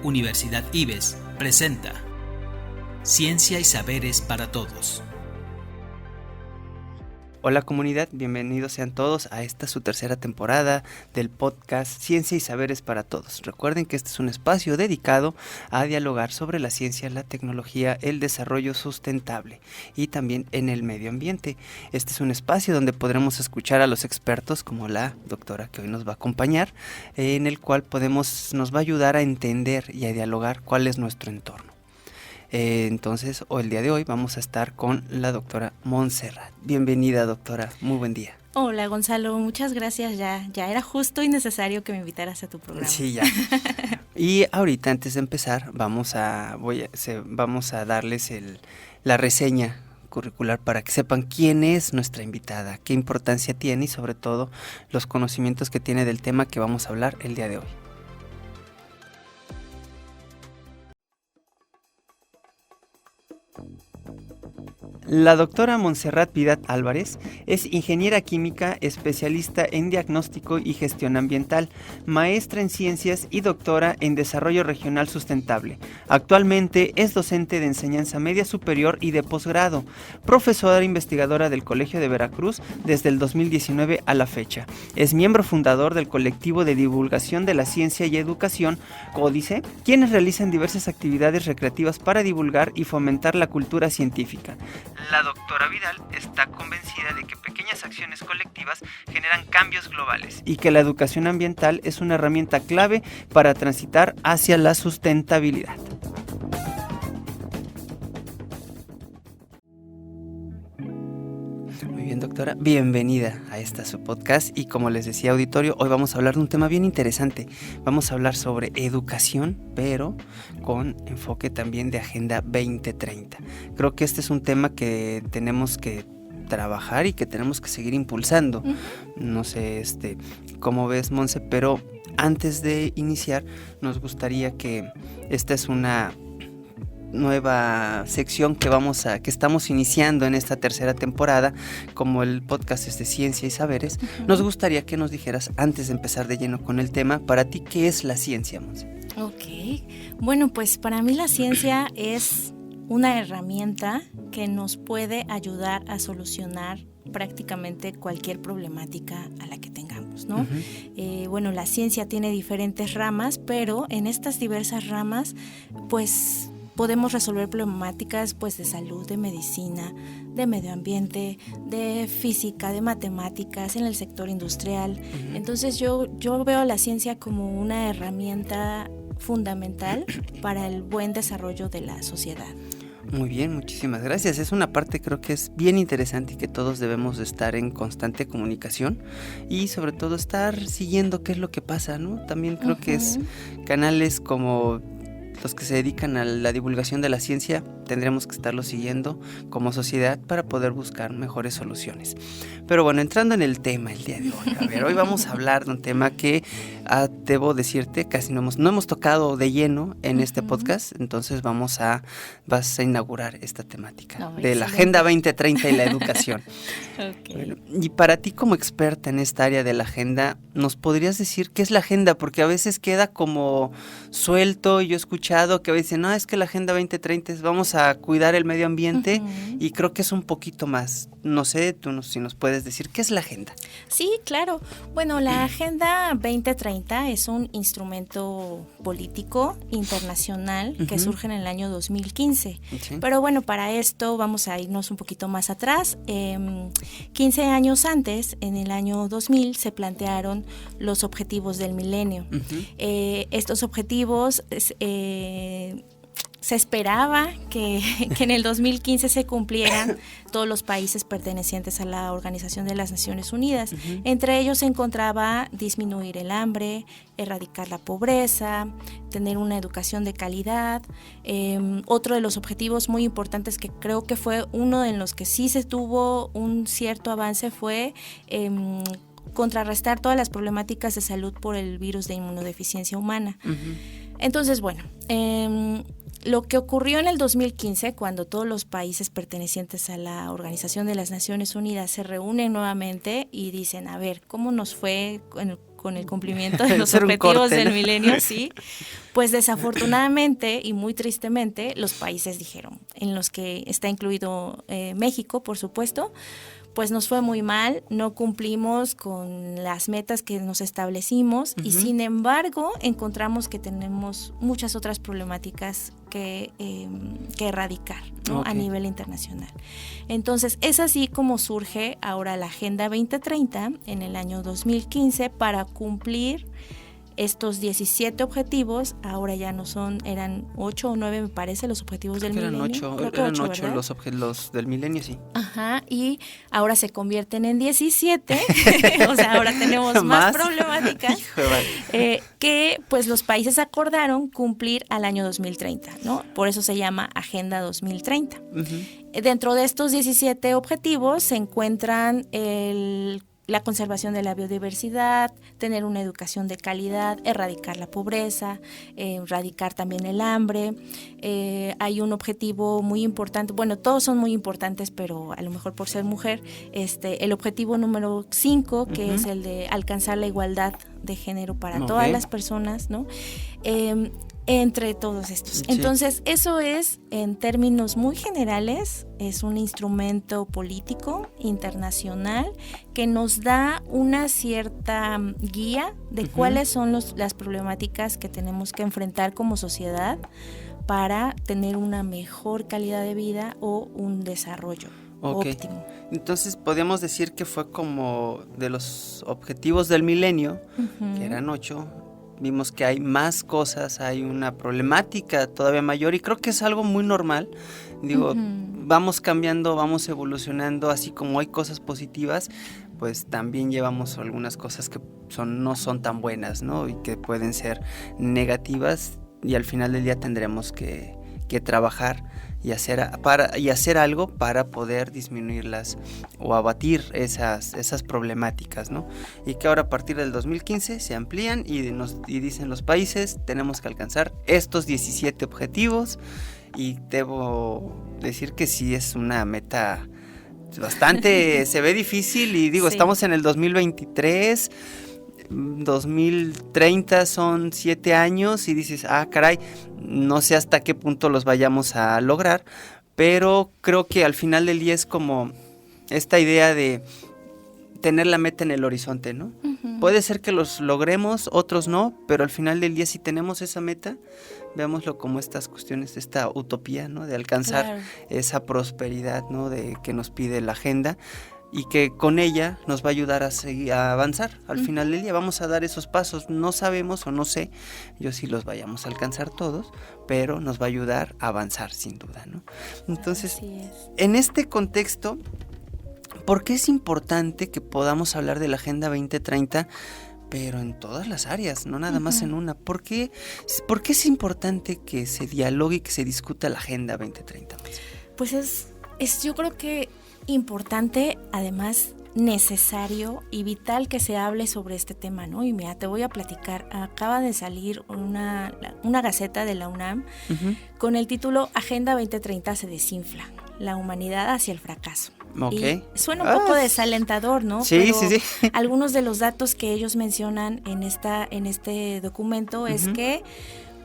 Universidad IBES presenta Ciencia y Saberes para Todos. Hola comunidad, bienvenidos sean todos a esta su tercera temporada del podcast Ciencia y Saberes para Todos. Recuerden que este es un espacio dedicado a dialogar sobre la ciencia, la tecnología, el desarrollo sustentable y también en el medio ambiente. Este es un espacio donde podremos escuchar a los expertos como la doctora que hoy nos va a acompañar, en el cual nos va a ayudar a entender y a dialogar cuál es nuestro entorno. Entonces, el día de hoy vamos a estar con la doctora Montserrat. Bienvenida, doctora. Muy buen día. Hola, Gonzalo. Muchas gracias. Ya era justo y necesario que me invitaras a tu programa. Sí, ya. Y ahorita, antes de empezar, vamos a darles la reseña curricular para que sepan quién es nuestra invitada, qué importancia tiene y sobre todo los conocimientos que tiene del tema que vamos a hablar el día de hoy. La doctora Montserrat Pidat Álvarez es ingeniera química, especialista en diagnóstico y gestión ambiental, maestra en ciencias y doctora en desarrollo regional sustentable. Actualmente es docente de enseñanza media superior y de posgrado, profesora investigadora del Colegio de Veracruz desde el 2019 a la fecha. Es miembro fundador del colectivo de divulgación de la ciencia y educación, Códice, quienes realizan diversas actividades recreativas para divulgar y fomentar la cultura científica. La doctora Vidal está convencida de que pequeñas acciones colectivas generan cambios globales y que la educación ambiental es una herramienta clave para transitar hacia la sustentabilidad. Muy bien, doctora, bienvenida a su podcast y como les decía, auditorio, hoy vamos a hablar de un tema bien interesante. Vamos a hablar sobre educación, pero con enfoque también de Agenda 2030. Creo que este es un tema que tenemos que trabajar y que tenemos que seguir impulsando. Uh-huh. No sé, cómo ves, Monse, pero antes de iniciar, nos gustaría que esta es una nueva sección que estamos iniciando en esta tercera temporada, como el podcast es de Ciencia y Saberes. Uh-huh. Nos gustaría que nos dijeras, antes de empezar de lleno con el tema, para ti, ¿qué es la ciencia, Monse? Ok, bueno, pues para mí la ciencia es una herramienta que nos puede ayudar a solucionar prácticamente cualquier problemática a la que tengamos, ¿no? Uh-huh. Bueno, la ciencia tiene diferentes ramas, pero en estas diversas ramas, pues podemos resolver problemáticas pues de salud, de medicina, de medio ambiente, de física, de matemáticas, en el sector industrial. Uh-huh. Entonces yo veo a la ciencia como una herramienta fundamental para el buen desarrollo de la sociedad. Muy bien, muchísimas gracias. Es una parte creo que es bien interesante y que todos debemos de estar en constante comunicación y sobre todo estar siguiendo qué es lo que pasa, ¿no? También creo que es canales como los que se dedican a la divulgación de la ciencia, tendremos que estarlo siguiendo como sociedad para poder buscar mejores soluciones. Pero bueno, entrando en el tema el día de hoy, hoy vamos a hablar de un tema que debo decirte, casi no hemos tocado de lleno en este podcast, entonces vas a inaugurar esta temática de la Agenda 2030 y la educación. Okay. Bueno, y para ti como experta en esta área de la agenda, ¿nos podrías decir qué es la agenda? Porque a veces queda como suelto y yo he escuchado que a veces no, es que la Agenda 2030 es vamos a cuidar el medio ambiente y creo que es un poquito más. No sé, si nos puedes decir qué es la agenda. Sí, claro. Bueno, la Agenda 2030 es un instrumento político internacional que surge en el año 2015. Sí. Pero bueno, para esto vamos a irnos un poquito más atrás. 15 años antes, en el año 2000, se plantearon los objetivos del milenio. Uh-huh. Estos objetivos se esperaba que en el 2015 se cumplieran todos los países pertenecientes a la Organización de las Naciones Unidas. Uh-huh. Entre ellos se encontraba disminuir el hambre, erradicar la pobreza, tener una educación de calidad. Otro de los objetivos muy importantes que creo que fue uno de los que sí se tuvo un cierto avance fue contrarrestar todas las problemáticas de salud por el virus de inmunodeficiencia humana. Uh-huh. Entonces, bueno, lo que ocurrió en el 2015, cuando todos los países pertenecientes a la Organización de las Naciones Unidas se reúnen nuevamente y dicen, a ver, ¿cómo nos fue con el cumplimiento de los objetivos del milenio? Sí. Pues desafortunadamente y muy tristemente, los países dijeron, en los que está incluido México, por supuesto, pues nos fue muy mal, no cumplimos con las metas que nos establecimos y sin embargo encontramos que tenemos muchas otras problemáticas que erradicar, ¿no? A nivel internacional. Entonces es así como surge ahora la Agenda 2030 en el año 2015 para cumplir estos 17 objetivos. Ahora ya no son, eran 8 o 9 me parece los objetivos del milenio. Eran 8 los del milenio, sí. Ajá, y ahora se convierten en 17, o sea, ahora tenemos más problemáticas que pues los países acordaron cumplir al año 2030, ¿no? Por eso se llama Agenda 2030. Dentro de estos 17 objetivos se encuentran la conservación de la biodiversidad, tener una educación de calidad, erradicar la pobreza, erradicar también el hambre. Hay un objetivo muy importante, bueno, todos son muy importantes, pero a lo mejor por ser mujer, el objetivo número 5, que es el de alcanzar la igualdad de género para todas las personas, ¿no? Entre todos estos. Sí. Entonces, eso es, en términos muy generales, es un instrumento político internacional que nos da una cierta guía de cuáles son las problemáticas que tenemos que enfrentar como sociedad para tener una mejor calidad de vida o un desarrollo óptimo. Entonces, podríamos decir que fue como de los objetivos del milenio, que eran 8, vimos que hay más cosas, hay una problemática todavía mayor y creo que es algo muy normal. Digo, vamos cambiando, vamos evolucionando, así como hay cosas positivas, pues también llevamos algunas cosas que no son tan buenas, ¿no? Y que pueden ser negativas y al final del día tendremos que trabajar y hacer algo para poder disminuirlas o abatir esas problemáticas, ¿no? Y que ahora a partir del 2015 se amplían y dicen los países, tenemos que alcanzar estos 17 objetivos y debo decir que sí es una meta bastante, se ve difícil y digo, estamos en el 2023, 2030 son 7 años y dices, caray, no sé hasta qué punto los vayamos a lograr, pero creo que al final del día es como esta idea de tener la meta en el horizonte, ¿no? Puede ser que los logremos, otros no, pero al final del día si tenemos esa meta, veámoslo como estas cuestiones, esta utopía, ¿no? De alcanzar esa prosperidad, ¿no? De que nos pide la agenda y que con ella nos va a ayudar a seguir a avanzar. Al final del día vamos a dar esos pasos, no sabemos o no sé yo si los vayamos a alcanzar todos, pero nos va a ayudar a avanzar sin duda, ¿no? Entonces, en este contexto, ¿por qué es importante que podamos hablar de la Agenda 2030, pero en todas las áreas, no nada más en una? ¿Por qué es importante que se dialogue y que se discuta la Agenda 2030? Pues es yo creo que importante, además necesario y vital que se hable sobre este tema, ¿no? Y mira, te voy a platicar, acaba de salir una gaceta de la UNAM con el título Agenda 2030 se desinfla, la humanidad hacia el fracaso. Y suena un poco desalentador, ¿no? Sí, pero sí. algunos de los datos que ellos mencionan en este documento es que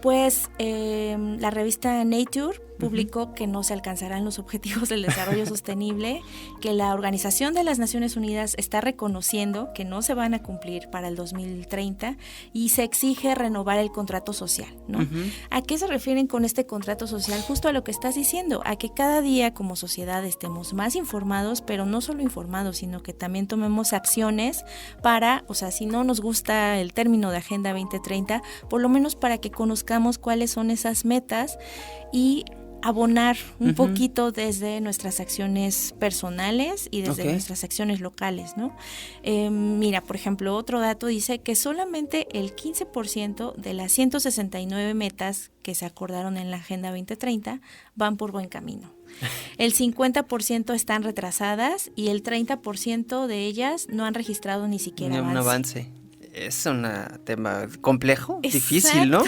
pues la revista Nature publicó que no se alcanzarán los objetivos del desarrollo sostenible, que la Organización de las Naciones Unidas está reconociendo que no se van a cumplir para el 2030 y se exige renovar el contrato social, ¿no? ¿A qué se refieren con este contrato social? Justo a lo que estás diciendo, a que cada día como sociedad estemos más informados, pero no solo informados, sino que también tomemos acciones para, o sea, si no nos gusta el término de Agenda 2030, por lo menos para que conozcamos cuáles son esas metas y abonar un poquito desde nuestras acciones personales y desde nuestras acciones locales, ¿no? Mira, por ejemplo, otro dato dice que solamente el 15% de las 169 metas que se acordaron en la Agenda 2030 van por buen camino. El 50% están retrasadas y el 30% de ellas no han registrado ni siquiera un avance. Es un tema complejo, difícil, ¿no?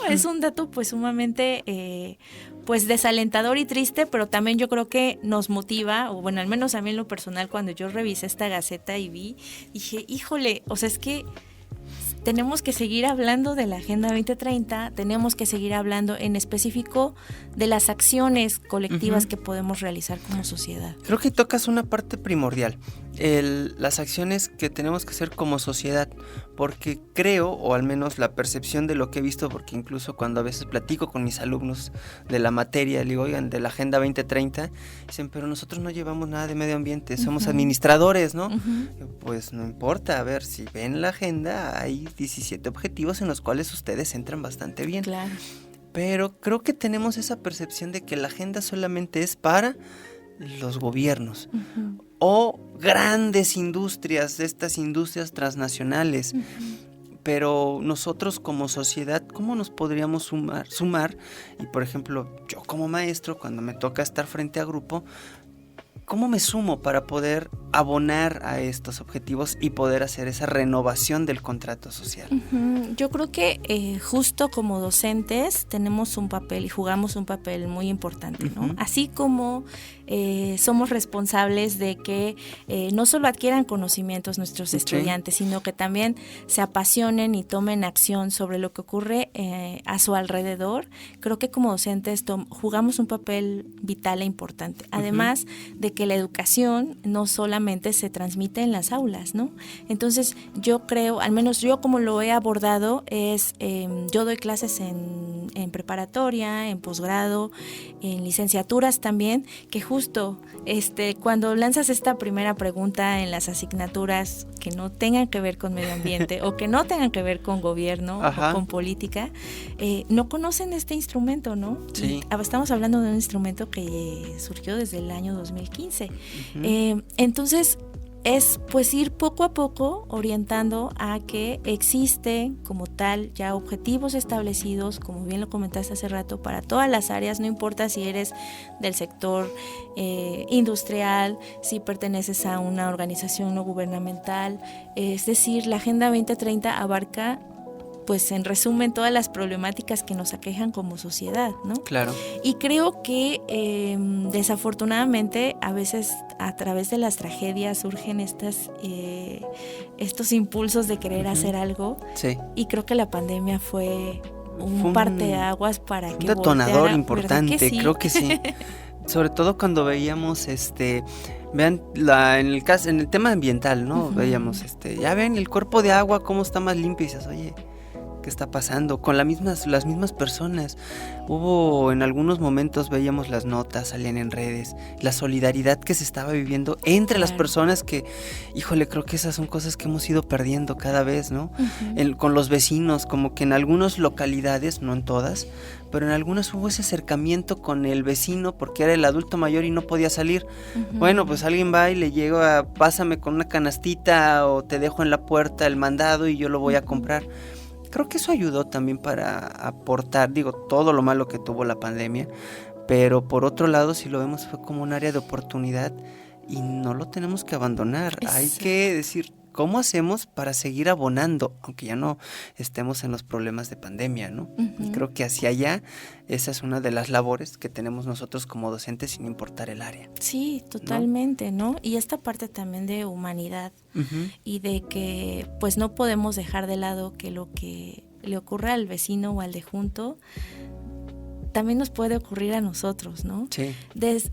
Es un dato pues sumamente pues desalentador y triste, pero también yo creo que nos motiva, o bueno, al menos a mí en lo personal, cuando yo revisé esta gaceta y dije, híjole, o sea, es que tenemos que seguir hablando de la Agenda 2030, tenemos que seguir hablando en específico de las acciones colectivas que podemos realizar como sociedad. Creo que tocas una parte primordial, las acciones que tenemos que hacer como sociedad, porque creo, o al menos la percepción de lo que he visto, porque incluso cuando a veces platico con mis alumnos de la materia, le digo, oigan, de la Agenda 2030, dicen, pero nosotros no llevamos nada de medio ambiente, somos administradores, ¿no? Pues no importa, a ver, si ven la agenda, hay 17 objetivos en los cuales ustedes entran bastante bien. Claro. Pero creo que tenemos esa percepción de que la agenda solamente es para los gobiernos o grandes industrias, de estas industrias transnacionales. Pero nosotros como sociedad, ¿cómo nos podríamos sumar? Y por ejemplo, yo como maestro, cuando me toca estar frente a grupo, ¿cómo me sumo para poder abonar a estos objetivos y poder hacer esa renovación del contrato social? Yo creo que justo como docentes tenemos un papel y jugamos un papel muy importante, ¿no? Así como somos responsables de que no solo adquieran conocimientos nuestros estudiantes, sino que también se apasionen y tomen acción sobre lo que ocurre a su alrededor. Creo que como docentes jugamos un papel vital e importante. Además de que la educación no solamente se transmite en las aulas, ¿no? Entonces yo creo, al menos yo como lo he abordado, es yo doy clases en preparatoria, en posgrado, en licenciaturas también, que justo cuando lanzas esta primera pregunta en las asignaturas que no tengan que ver con medio ambiente o que no tengan que ver con gobierno o con política, no conocen este instrumento, ¿no? Sí. Estamos hablando de un instrumento que surgió desde el año 2015. Entonces es pues ir poco a poco orientando a que existe como tal ya objetivos establecidos, como bien lo comentaste hace rato, para todas las áreas, no importa si eres del sector industrial, si perteneces a una organización no gubernamental, es decir, la Agenda 2030 abarca, pues en resumen, todas las problemáticas que nos aquejan como sociedad, ¿no? Claro. Y creo que desafortunadamente a veces a través de las tragedias surgen estos impulsos de querer hacer algo. Sí. Y creo que la pandemia fue un parteaguas para que un detonador volteara, importante, que sí? Creo que sí. Sobre todo cuando veíamos vean en el tema ambiental, ¿no? Veíamos ya ven el cuerpo de agua cómo está más limpio y dices, oye, ¿qué está pasando? Con las mismas personas. Hubo en algunos momentos, veíamos las notas, salían en redes, la solidaridad que se estaba viviendo entre las personas que, híjole, creo que esas son cosas que hemos ido perdiendo cada vez, ¿no? Con los vecinos, como que en algunas localidades, no en todas, pero en algunas hubo ese acercamiento con el vecino porque era el adulto mayor y no podía salir. Bueno, pues alguien va y le llega, pásame con una canastita o te dejo en la puerta el mandado y yo lo voy a comprar. Creo que eso ayudó también para aportar, todo lo malo que tuvo la pandemia, pero por otro lado, si lo vemos, fue como un área de oportunidad y no lo tenemos que abandonar. Exacto. Hay que decir, ¿cómo hacemos para seguir abonando, aunque ya no estemos en los problemas de pandemia, ¿no? Y creo que hacia allá, esa es una de las labores que tenemos nosotros como docentes sin importar el área. Sí, totalmente, ¿no? Y esta parte también de humanidad y de que pues no podemos dejar de lado que lo que le ocurre al vecino o al de junto también nos puede ocurrir a nosotros, ¿no? Sí.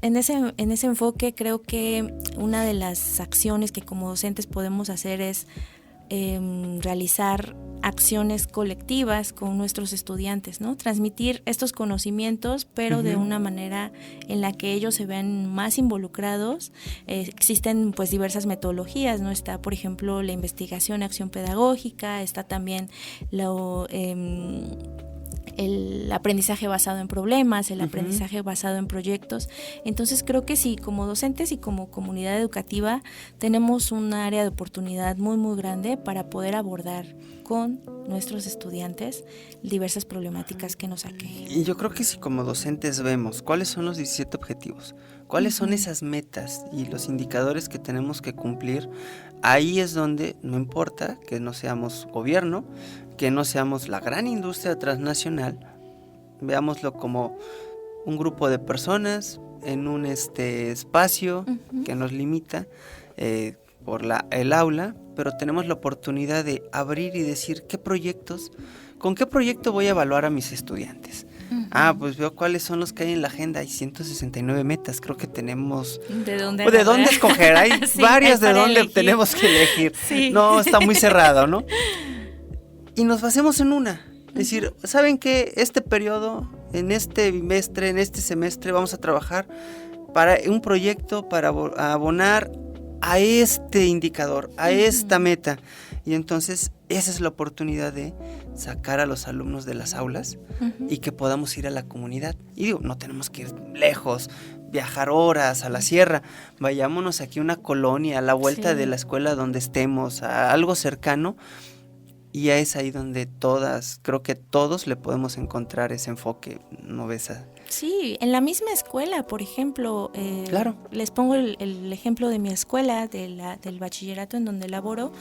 En ese enfoque creo que una de las acciones que como docentes podemos hacer es realizar acciones colectivas con nuestros estudiantes, ¿no? Transmitir estos conocimientos, pero de una manera en la que ellos se vean más involucrados. Existen pues diversas metodologías, ¿no? Está, por ejemplo, la investigación, acción pedagógica, está también el aprendizaje basado en problemas, el aprendizaje basado en proyectos. Entonces creo que sí, como docentes y como comunidad educativa tenemos un área de oportunidad muy muy grande para poder abordar con nuestros estudiantes diversas problemáticas que nos aquejen. Y yo creo que si como docentes vemos cuáles son los 17 objetivos, cuáles son esas metas y los indicadores que tenemos que cumplir, ahí es donde no importa que no seamos gobierno, que no seamos la gran industria transnacional, veámoslo como un grupo de personas en un espacio que nos limita, por el aula, pero tenemos la oportunidad de abrir y decir con qué proyecto voy a evaluar a mis estudiantes. Uh-huh. Pues veo cuáles son los que hay en la agenda. Hay 169 metas, creo que tenemos... ¿De dónde escoger? Hay sí, varias de dónde elegir. Tenemos que elegir. Sí. No, está muy cerrado, ¿no? Y nos basemos en una. Es decir, ¿saben qué? Este periodo, en este bimestre, en este semestre, vamos a trabajar para un proyecto para abonar a este indicador, a esta meta. Y entonces esa es la oportunidad de sacar a los alumnos de las aulas y que podamos ir a la comunidad. Y digo, no tenemos que ir lejos, viajar horas a la sierra. Vayámonos aquí a una colonia, a la vuelta de la escuela donde estemos, a algo cercano. Y es ahí donde creo que todos le podemos encontrar ese enfoque, ¿no ves? Sí, en la misma escuela, por ejemplo, claro. Les pongo el ejemplo de mi escuela, del bachillerato en donde laboro.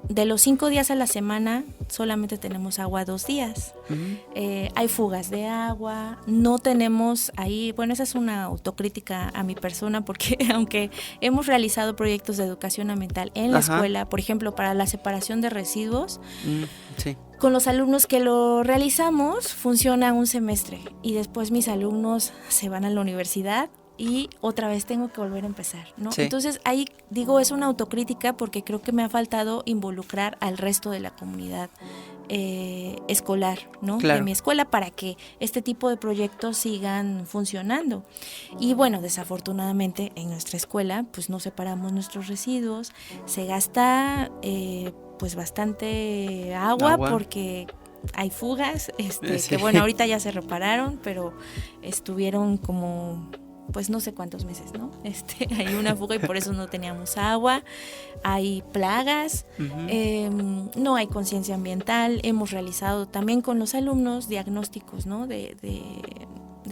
De los 5 días a la semana solamente tenemos agua 2 días. Uh-huh. Hay fugas de agua, no tenemos ahí, bueno, esa es una autocrítica a mi persona, porque aunque hemos realizado proyectos de educación ambiental en la escuela, por ejemplo, para la separación de residuos, sí. Con los alumnos que lo realizamos funciona un semestre y después mis alumnos se van a la universidad y otra vez tengo que volver a empezar, ¿no? Sí. Entonces ahí digo, es una autocrítica porque creo que me ha faltado involucrar al resto de la comunidad escolar, ¿no? Claro. De mi escuela, para que este tipo de proyectos sigan funcionando. Y bueno, desafortunadamente en nuestra escuela pues no separamos nuestros residuos, se gasta pues bastante agua porque hay fugas, sí. Que bueno, ahorita ya se repararon, pero estuvieron como pues no sé cuántos meses, ¿no? Hay una fuga y por eso no teníamos agua, hay plagas, no hay conciencia ambiental. Hemos realizado también con los alumnos diagnósticos, ¿no? De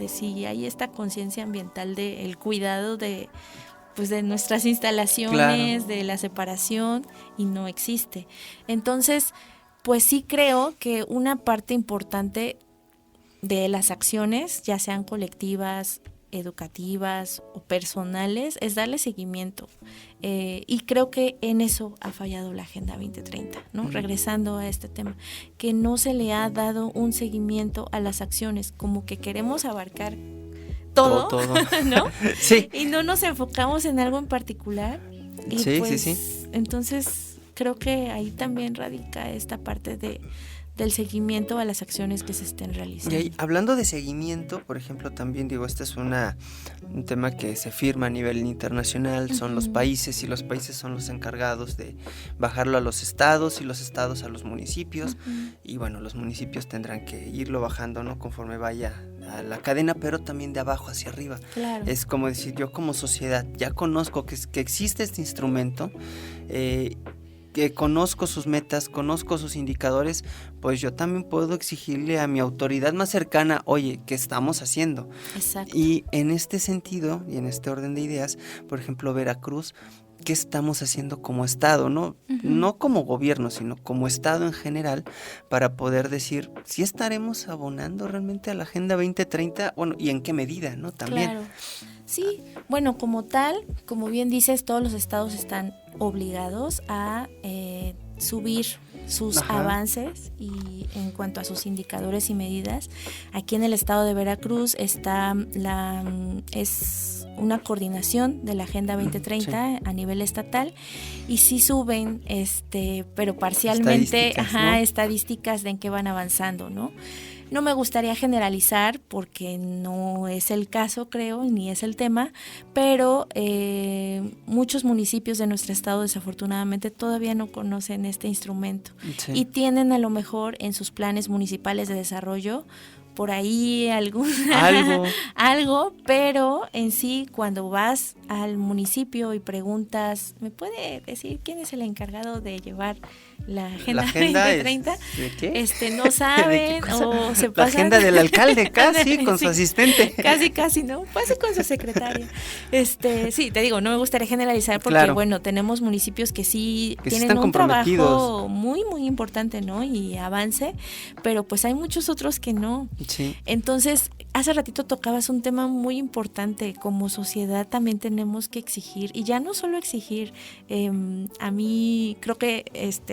si hay esta conciencia ambiental del cuidado de nuestras instalaciones, claro, de la separación, y no existe. Entonces, pues sí creo que una parte importante de las acciones, ya sean colectivas, educativas o personales, es darle seguimiento, y creo que en eso ha fallado la Agenda 2030, ¿no? Regresando a este tema, que no se le ha dado un seguimiento a las acciones, como que queremos abarcar todo. ¿No? Sí. Y no nos enfocamos en algo en particular. Y sí, pues, sí. Entonces creo que ahí también radica esta parte del seguimiento a las acciones que se estén realizando. Y ahí, hablando de seguimiento, por ejemplo, también digo, este es un tema que se firma a nivel internacional, son los países, y los países son los encargados de bajarlo a los estados y los estados a los municipios, y bueno, los municipios tendrán que irlo bajando, ¿no? Conforme vaya a la cadena, pero también de abajo hacia arriba. Claro. Es como decir, yo como sociedad ya conozco que existe este instrumento, que conozco sus metas, conozco sus indicadores, pues yo también puedo exigirle a mi autoridad más cercana, oye, ¿qué estamos haciendo? Exacto. Y en este sentido, y en este orden de ideas, por ejemplo, Veracruz, ¿qué estamos haciendo como Estado? No como gobierno, sino como Estado en general, para poder decir si estaremos abonando realmente a la Agenda 2030, bueno, y en qué medida, ¿no? También. Claro. Sí, bueno, como tal, como bien dices, todos los estados están obligados a subir sus avances y en cuanto a sus indicadores y medidas. Aquí en el estado de Veracruz está es una coordinación de la Agenda 2030 a nivel estatal, y sí suben pero parcialmente estadísticas de en qué van avanzando, ¿no? No me gustaría generalizar porque no es el caso, creo, ni es el tema, pero muchos municipios de nuestro estado desafortunadamente todavía no conocen este instrumento y tienen a lo mejor en sus planes municipales de desarrollo por ahí algo, pero en sí cuando vas al municipio y preguntas, ¿me puede decir quién es el encargado de llevar la Agenda 2030? ¿De qué? No saben o se pasan. La agenda del alcalde casi con su asistente. Casi, ¿no? Pase con su secretaria. Sí, te digo, no me gustaría generalizar porque bueno, tenemos municipios que sí tienen un trabajo muy, muy importante, ¿no? Y avance, pero pues hay muchos otros que no. Sí. Entonces, hace ratito tocabas un tema muy importante. Como sociedad también tenemos que exigir, y ya no solo exigir. A mí creo que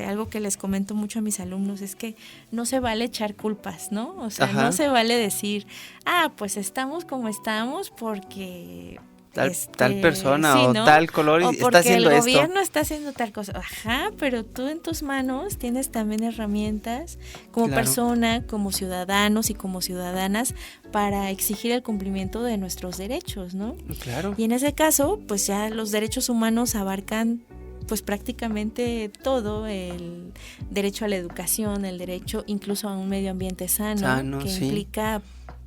algo que les comento mucho a mis alumnos es que no se vale echar culpas, ¿no? O sea, Ajá. no se vale decir, pues estamos como estamos porque tal persona sí, o ¿no? tal color o está porque haciendo el esto. gobierno está haciendo tal cosa. Ajá, pero tú en tus manos tienes también herramientas como Claro. persona, como ciudadanos y como ciudadanas para exigir el cumplimiento de nuestros derechos, ¿no? Claro. Y en ese caso, pues ya los derechos humanos abarcan pues prácticamente todo: el derecho a la educación, el derecho incluso a un medio ambiente sano, que sí. implica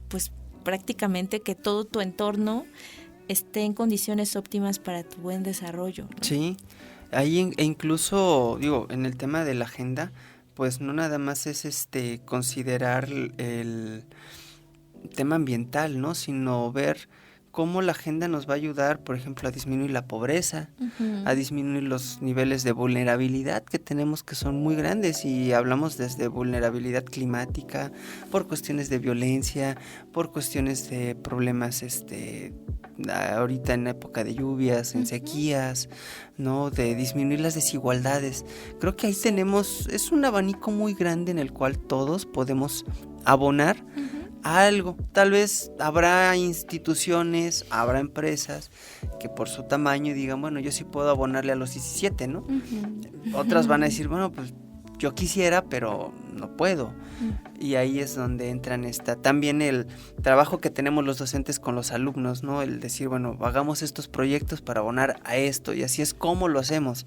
pues prácticamente que todo tu entorno esté en condiciones óptimas para tu buen desarrollo, ¿no? Sí, ahí e incluso, digo, en el tema de la agenda, pues no nada más es considerar el tema ambiental, ¿no? Sino ver cómo la agenda nos va a ayudar, por ejemplo, a disminuir la pobreza, a disminuir los niveles de vulnerabilidad que tenemos, que son muy grandes, y hablamos desde vulnerabilidad climática, por cuestiones de violencia, por cuestiones de problemas ahorita en época de lluvias, en sequías, ¿no? De disminuir las desigualdades. Creo que ahí tenemos, es un abanico muy grande en el cual todos podemos abonar a algo. Tal vez habrá instituciones, habrá empresas que por su tamaño digan, bueno, yo sí puedo abonarle a los 17, ¿no? Otras van a decir, bueno, pues yo quisiera, pero no puedo. Y ahí es donde entran también el trabajo que tenemos los docentes con los alumnos, ¿no? El decir, bueno, hagamos estos proyectos para abonar a esto, y así es como lo hacemos.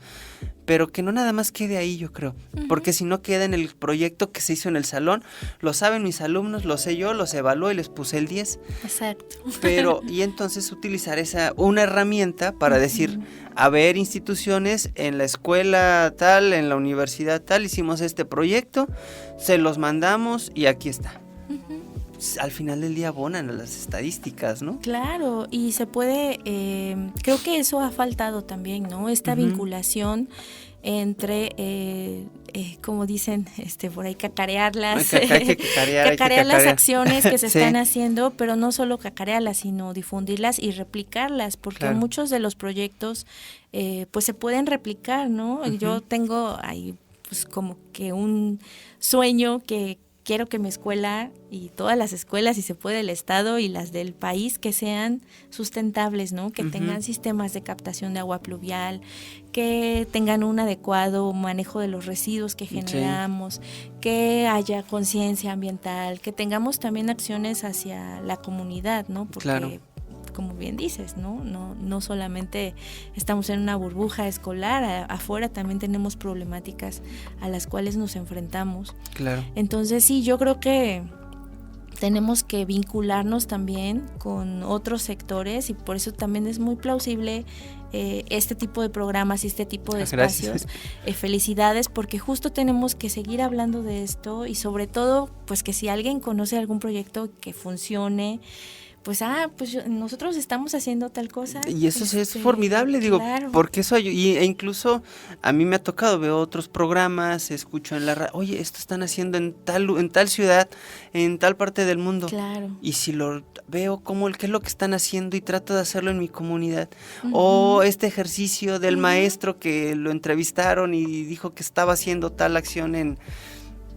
Pero que no nada más quede ahí, yo creo, porque si no queda en el proyecto que se hizo en el salón, lo saben mis alumnos, lo sé yo, los evalué y les puse el 10. Exacto. Pero, y entonces utilizar una herramienta para decir, a ver, instituciones, en la escuela tal, en la universidad tal, hicimos este proyecto, se los mandamos y aquí está. Al final del día abonan a las estadísticas, ¿no? Claro, y se puede, creo que eso ha faltado también, ¿no? Esta vinculación entre, como dicen por ahí, cacarear las acciones que se están haciendo, pero no solo cacarearlas, sino difundirlas y replicarlas, porque muchos de los proyectos pues se pueden replicar, ¿no? Yo tengo ahí pues como que un sueño que quiero que mi escuela y todas las escuelas, si se puede, el estado y las del país, que sean sustentables, ¿no? Que tengan sistemas de captación de agua pluvial, que tengan un adecuado manejo de los residuos que generamos, que haya conciencia ambiental, que tengamos también acciones hacia la comunidad, ¿no? Porque como bien dices, no solamente estamos en una burbuja escolar, afuera también tenemos problemáticas a las cuales nos enfrentamos. Claro. Entonces sí, yo creo que tenemos que vincularnos también con otros sectores, y por eso también es muy plausible este tipo de programas y este tipo de espacios. Felicidades, porque justo tenemos que seguir hablando de esto, y sobre todo pues que si alguien conoce algún proyecto que funcione, pues nosotros estamos haciendo tal cosa. Y eso es formidable, digo, porque eso e incluso a mí me ha tocado, veo otros programas, escucho en la radio, oye, esto están haciendo en tal ciudad, en tal parte del mundo. Claro. Y si lo veo qué es lo que están haciendo y trato de hacerlo en mi comunidad. O este ejercicio del maestro que lo entrevistaron y dijo que estaba haciendo tal acción en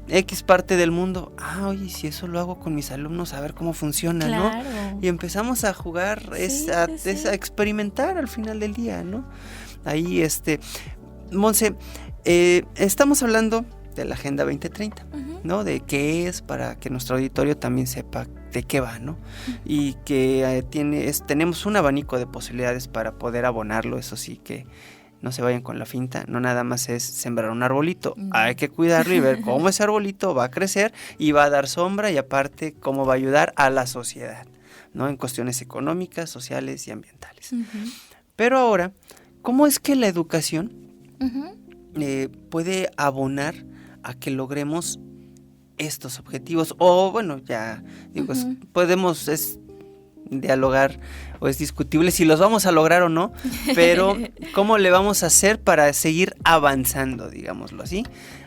X parte del mundo. Oye, si eso lo hago con mis alumnos, a ver cómo funciona, ¿no? Y empezamos a jugar, a experimentar al final del día, ¿no? Ahí, Monse, estamos hablando de la Agenda 2030, ¿no? De qué es, para que nuestro auditorio también sepa de qué va, ¿no? Y que tenemos un abanico de posibilidades para poder abonarlo. Eso sí, que no se vayan con la finta, no nada más es sembrar un arbolito, hay que cuidarlo y ver cómo ese arbolito va a crecer y va a dar sombra, y aparte cómo va a ayudar a la sociedad, ¿no? En cuestiones económicas, sociales y ambientales. Pero ahora, ¿cómo es que la educación puede abonar a que logremos estos objetivos? O bueno, ya digo, dialogar o es discutible si los vamos a lograr o no, pero cómo le vamos a hacer para seguir avanzando, digámoslo así,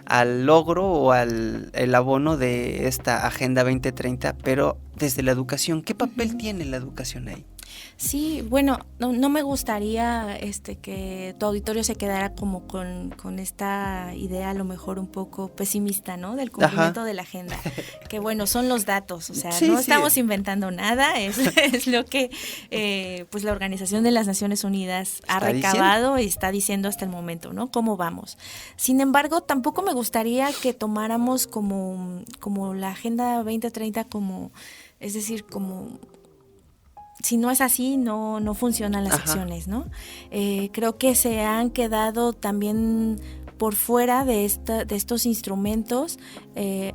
al logro o el abono de esta Agenda 2030, pero desde la educación. ¿Qué papel tiene la educación ahí? Sí, bueno, no me gustaría que tu auditorio se quedara como con esta idea a lo mejor un poco pesimista, ¿no? Del cumplimiento de la agenda. Que bueno, son los datos, o sea, no estamos inventando nada, es lo que pues la Organización de las Naciones Unidas ha recabado y está diciendo hasta el momento, ¿no? ¿Cómo vamos? Sin embargo, tampoco me gustaría que tomáramos como la Agenda 2030 es decir, como si no es así, no funcionan las acciones, ¿no? Creo que se han quedado también por fuera de estos instrumentos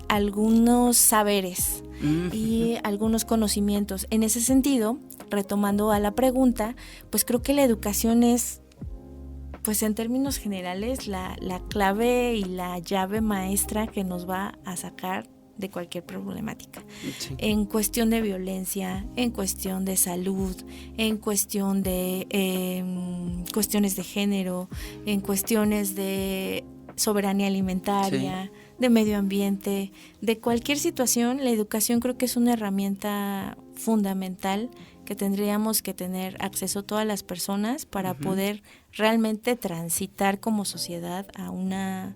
algunos saberes y algunos conocimientos. En ese sentido, retomando a la pregunta, pues creo que la educación es, pues en términos generales, la clave y la llave maestra que nos va a sacar de cualquier problemática, en cuestión de violencia, en cuestión de salud, en cuestión de cuestiones de género, en cuestiones de soberanía alimentaria, de medio ambiente, de cualquier situación. La educación creo que es una herramienta fundamental que tendríamos que tener acceso todas las personas para poder realmente transitar como sociedad a una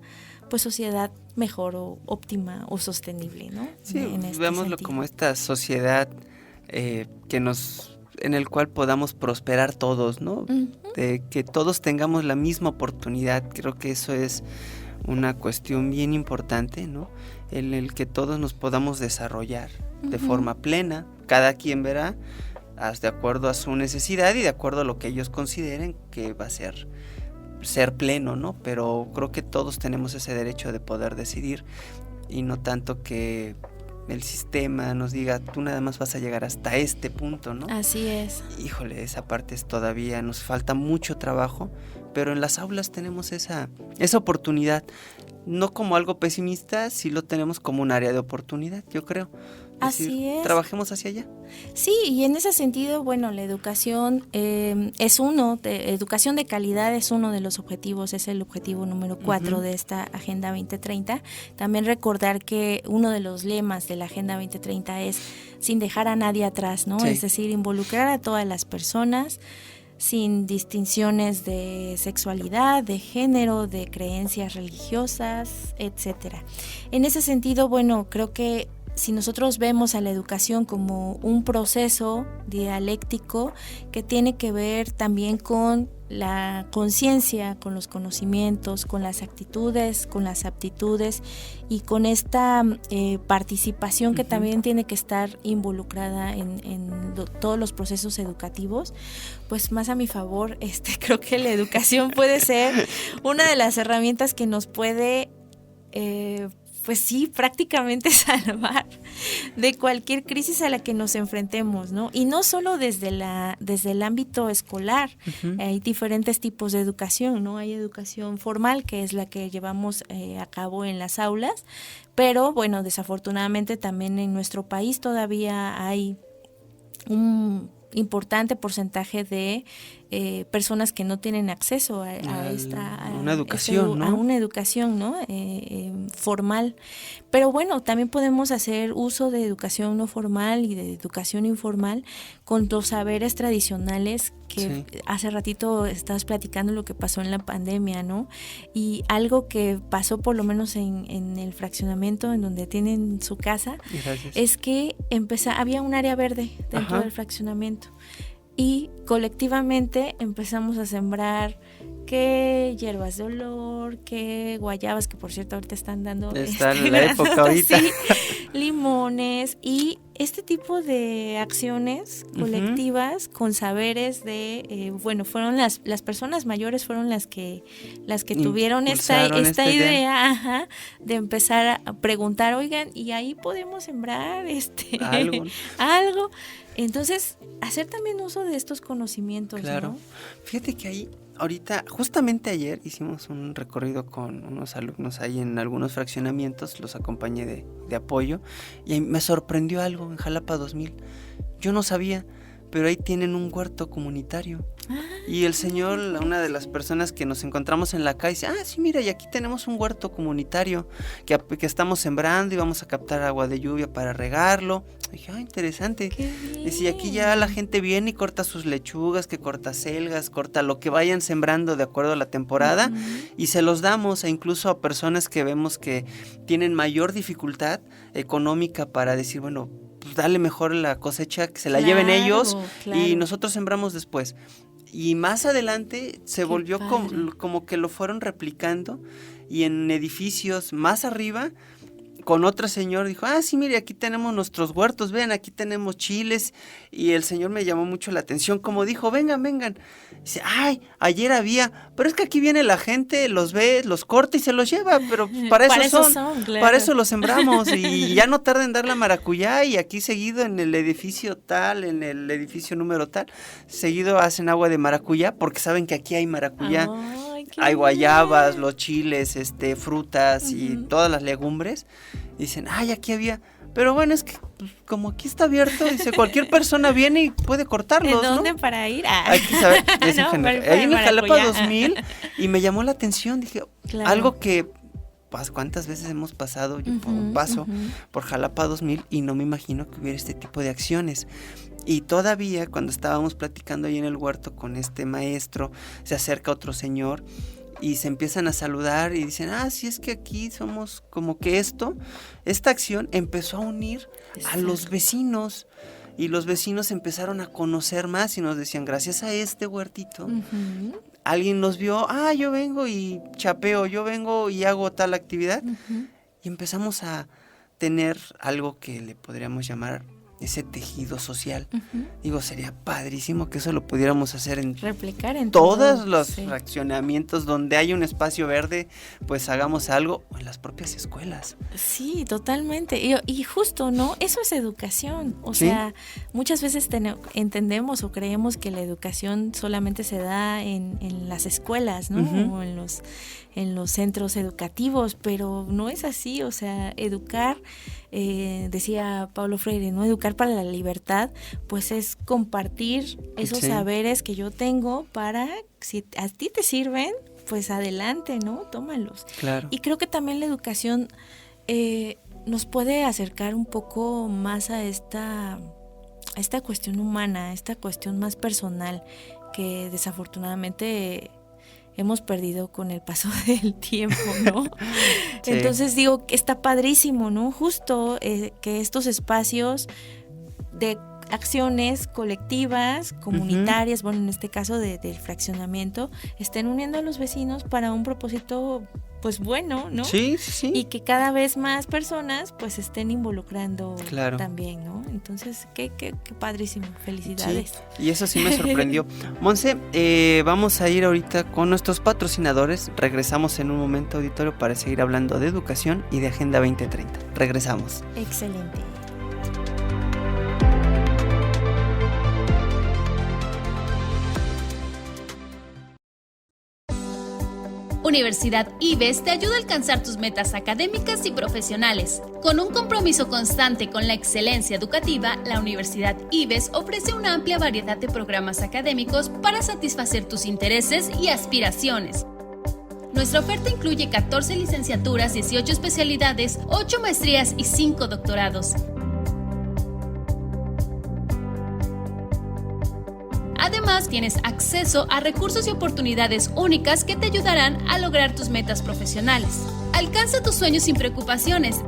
sociedad mejor o óptima o sostenible, ¿no? Sí, veámoslo como esta sociedad en el cual podamos prosperar todos, ¿no? De que todos tengamos la misma oportunidad. Creo que eso es una cuestión bien importante, ¿no? En el que todos nos podamos desarrollar de forma plena. Cada quien verá de acuerdo a su necesidad y de acuerdo a lo que ellos consideren que va a ser pleno, ¿no? Pero creo que todos tenemos ese derecho de poder decidir y no tanto que el sistema nos diga, tú nada más vas a llegar hasta este punto, ¿no? Así es. Híjole, esa parte todavía nos falta mucho trabajo, pero en las aulas tenemos esa oportunidad, no como algo pesimista, sí lo tenemos como un área de oportunidad, yo creo. Así es. Trabajemos hacia allá. Sí, y en ese sentido, bueno, la educación educación de calidad es uno de los objetivos, es el objetivo número 4 de esta Agenda 2030. También recordar que uno de los lemas de la Agenda 2030 es sin dejar a nadie atrás, ¿no? Sí. Es decir, involucrar a todas las personas sin distinciones de sexualidad, de género, de creencias religiosas, etcétera. En ese sentido, bueno, creo que si nosotros vemos a la educación como un proceso dialéctico que tiene que ver también con la conciencia, con los conocimientos, con las actitudes, con las aptitudes y con esta participación que también tiene que estar involucrada en todos los procesos educativos, pues más a mi favor, creo que la educación puede ser una de las herramientas que nos puede pues sí, prácticamente salvar de cualquier crisis a la que nos enfrentemos, ¿no? Y no solo desde el ámbito escolar, hay diferentes tipos de educación, ¿no? Hay educación formal, que es la que llevamos a cabo en las aulas, pero bueno, desafortunadamente también en nuestro país todavía hay un importante porcentaje de personas que no tienen acceso a una educación, ¿no? A una educación, ¿no? Formal. Pero bueno, también podemos hacer uso de educación no formal y de educación informal con los saberes tradicionales que hace ratito estabas platicando lo que pasó en la pandemia, ¿no? Y algo que pasó por lo menos en el fraccionamiento en donde tienen su casa, es que había un área verde dentro del fraccionamiento. Y colectivamente empezamos a sembrar que hierbas de olor, que guayabas, que por cierto ahorita están dando... Está en la época ahorita. Sí, limones y este tipo de acciones colectivas con saberes de, fueron las personas mayores fueron las que tuvieron esta idea de empezar a preguntar, oigan, y ahí podemos sembrar algo. Entonces, hacer también uso de estos conocimientos, claro. ¿No? Fíjate que ahí, ahorita, justamente ayer hicimos un recorrido con unos alumnos ahí en algunos fraccionamientos, los acompañé de apoyo, y me sorprendió algo en Jalapa 2000. Yo no sabía, pero ahí tienen un huerto comunitario. Y el señor, una de las personas que nos encontramos en la calle, dice, sí, mira, y aquí tenemos un huerto comunitario que estamos sembrando y vamos a captar agua de lluvia para regarlo. Y dije, interesante. Dice, y aquí ya la gente viene y corta sus lechugas, que corta selgas, corta lo que vayan sembrando de acuerdo a la temporada, y se los damos incluso a personas que vemos que tienen mayor dificultad económica para decir, bueno, pues dale mejor la cosecha, que se la lleven ellos, y nosotros sembramos después. Y más adelante se volvió como que lo fueron replicando, y en edificios más arriba, con otro señor dijo, sí, mire, aquí tenemos nuestros huertos, vean, aquí tenemos chiles. Y el señor me llamó mucho la atención, como dijo, vengan. Dice, ayer había, pero es que aquí viene la gente, los ve, los corta y se los lleva, pero para eso son, claro. Para eso los sembramos, y ya no tarda en dar la maracuyá, y aquí seguido en el edificio tal, en el edificio número tal, seguido hacen agua de maracuyá, porque saben que aquí hay maracuyá. Hay guayabas, los chiles, frutas y todas las legumbres. Dicen, aquí había. Pero bueno, es que pues, como aquí está abierto, dice, cualquier persona viene y puede cortarlos, ¿De dónde para ir? Hay que saber. Ahí en Jalapa 2000, y me llamó la atención, dije, algo que, ¿cuántas veces hemos pasado? Yo paso por Jalapa 2000 y no me imagino que hubiera este tipo de acciones. Y todavía cuando estábamos platicando ahí en el huerto con este maestro, se acerca otro señor y se empiezan a saludar y dicen, sí, es que aquí somos como que esta acción empezó a unir a los vecinos, y los vecinos empezaron a conocer más y nos decían, gracias a este huertito, alguien nos vio, yo vengo y chapeo, yo vengo y hago tal actividad, y empezamos a tener algo que le podríamos llamar ese tejido social. Digo, sería padrísimo que eso lo pudiéramos hacer replicar en todos los fraccionamientos donde hay un espacio verde, pues hagamos algo, o en las propias escuelas. Sí, totalmente. Y justo, ¿no? Eso es educación. O sea, muchas veces entendemos o creemos que la educación solamente se da en las escuelas, ¿no? O en los centros educativos, pero no es así. O sea, educar, decía Paulo Freire, ¿no? Educar para la libertad, pues es compartir esos saberes que yo tengo para, si a ti te sirven, pues adelante, ¿no? Tómalos. Claro. Y creo que también la educación nos puede acercar un poco más a esta cuestión humana, a esta cuestión más personal que desafortunadamente hemos perdido con el paso del tiempo, ¿no? Entonces digo que está padrísimo, ¿no? Justo que estos espacios de acciones colectivas, comunitarias, bueno, en este caso del fraccionamiento, estén uniendo a los vecinos para un propósito, pues bueno, ¿no? Sí. Y que cada vez más personas pues estén involucrando también, ¿no? Entonces, qué padrísimo, felicidades. Sí, y eso sí me sorprendió. Monse, vamos a ir ahorita con nuestros patrocinadores, regresamos en un momento, auditorio, para seguir hablando de educación y de Agenda 2030. Regresamos. Excelente. Universidad IBES te ayuda a alcanzar tus metas académicas y profesionales. Con un compromiso constante con la excelencia educativa, la Universidad IBES ofrece una amplia variedad de programas académicos para satisfacer tus intereses y aspiraciones. Nuestra oferta incluye 14 licenciaturas, 18 especialidades, 8 maestrías y 5 doctorados. Además, tienes acceso a recursos y oportunidades únicas que te ayudarán a lograr tus metas profesionales. Alcanza tus sueños sin preocupaciones.